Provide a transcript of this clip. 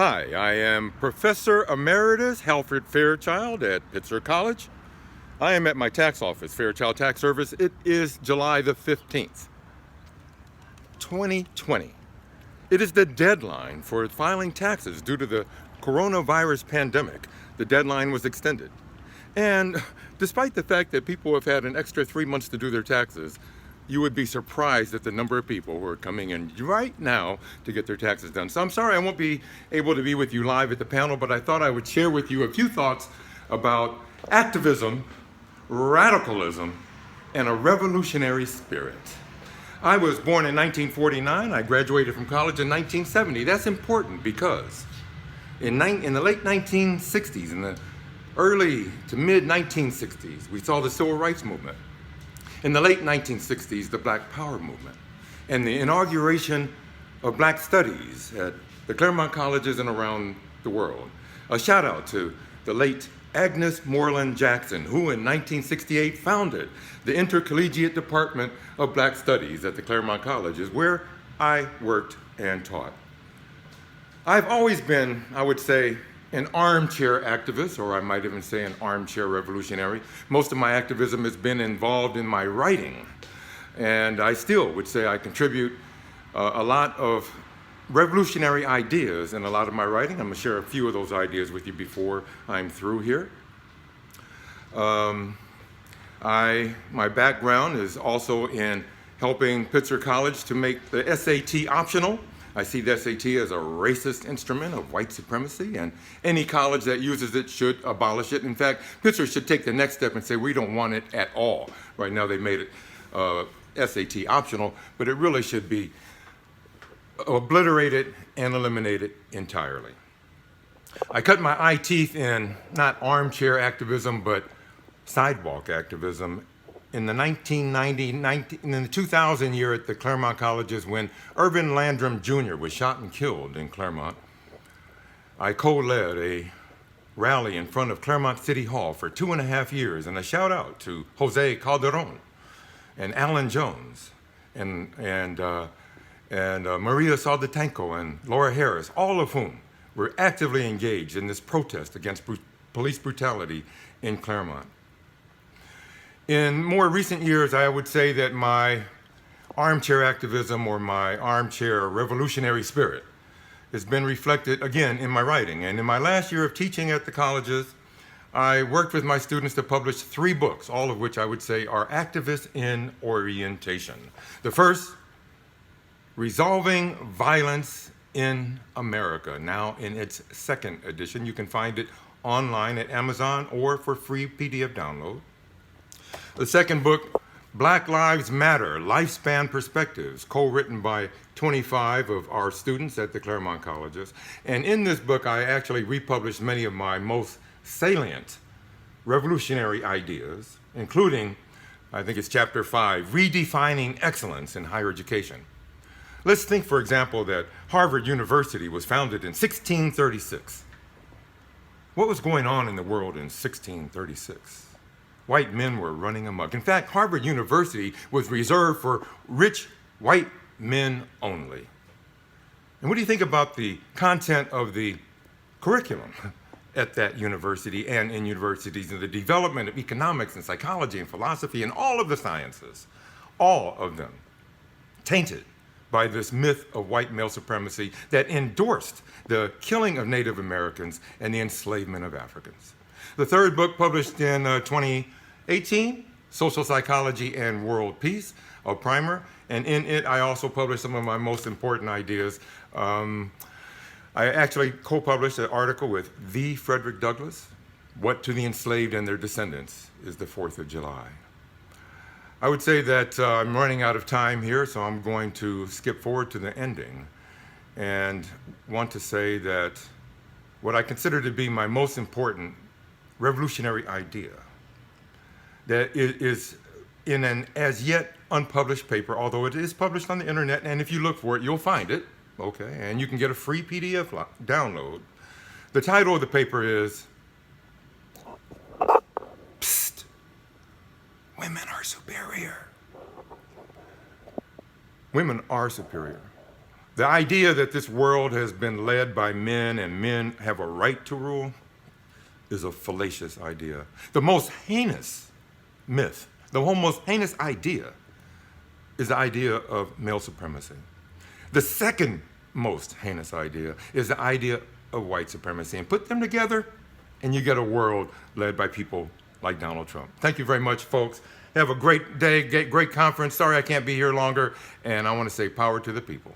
Hi, I am Professor Emeritus Halford Fairchild at Pitzer College. I am at my tax office, Fairchild Tax Service. It is July the 15th, 2020. It is the deadline for filing taxes due to the coronavirus pandemic. The deadline was extended. And despite the fact that people have had an extra 3 months to do their taxes, you would be surprised at the number of people who are coming in right now to get their taxes done. So I'm sorry I won't be able to be with you live at the panel, but I thought I would share with you a few thoughts about activism, radicalism, and a revolutionary spirit. I was born in 1949. I graduated from college in 1970. That's important because in the late 1960s, in the early to mid 1960s, we saw the Civil Rights Movement. In the late 1960s, the Black Power movement and the inauguration of Black Studies at the Claremont colleges and around the world. A shout out to the late Agnes Moreland Jackson, who in 1968 founded the Intercollegiate Department of Black Studies at the Claremont colleges, where I worked and taught. I've always been, I would say, an armchair activist, or I might even say an armchair revolutionary. Most of my activism has been involved in my writing, and I still would say I contribute a lot of revolutionary ideas in a lot of my writing. I'm going to share a few of those ideas with you before I'm through here. My background is also in helping Pitzer College to make the SAT optional. I see the SAT as a racist instrument of white supremacy, and any college that uses it should abolish it. In fact, Pitzer should take the next step and say we don't want it at all. Right now they made it SAT optional, but it really should be obliterated and eliminated entirely. I cut my eye teeth in not armchair activism, but sidewalk activism in the 2000 year at the Claremont colleges when Irvin Landrum Jr. was shot and killed in Claremont. I co-led a rally in front of Claremont City Hall for 2.5 years, and a shout out to Jose Calderon and Alan Jones and Maria Soldatenko and Laura Harris, all of whom were actively engaged in this protest against police brutality in Claremont. In more recent years, I would say that my armchair activism or my armchair revolutionary spirit has been reflected again in my writing. And in my last year of teaching at the colleges, I worked with my students to publish 3 books, all of which I would say are activists in orientation. The first, Resolving Violence in America, now in its 2nd edition. You can find it online at Amazon or for free PDF download. The second book, Black Lives Matter, Lifespan Perspectives, co-written by 25 of our students at the Claremont colleges. And in this book, I actually republished many of my most salient revolutionary ideas, including, I think it's chapter 5, Redefining Excellence in Higher Education. Let's think, for example, that Harvard University was founded in 1636. What was going on in the world in 1636? White men were running amok. In fact, Harvard University was reserved for rich white men only. And what do you think about the content of the curriculum at that university and in universities and the development of economics and psychology and philosophy and all of the sciences? All of them tainted by this myth of white male supremacy that endorsed the killing of Native Americans and the enslavement of Africans. The third book, published in 2018, Social Psychology and World Peace, a primer, and in it I also published some of my most important ideas. I actually co-published an article with the Frederick Douglass, What to the Enslaved and Their Descendants is the 4th of July. I would say that I'm running out of time here, so I'm going to skip forward to the ending and want to say that what I consider to be my most important revolutionary idea that is in an as yet unpublished paper, although it is published on the internet, and if you look for it, you'll find it, okay, and you can get a free PDF download. The title of the paper is Women are superior. Women are superior. The idea that this world has been led by men and men have a right to rule is a fallacious idea. The most heinous myth, the most heinous idea is the idea of male supremacy. The second most heinous idea is the idea of white supremacy. And put them together, and you get a world led by people like Donald Trump. Thank you very much, folks. Have a great day, great conference. Sorry I can't be here longer. And I want to say power to the people.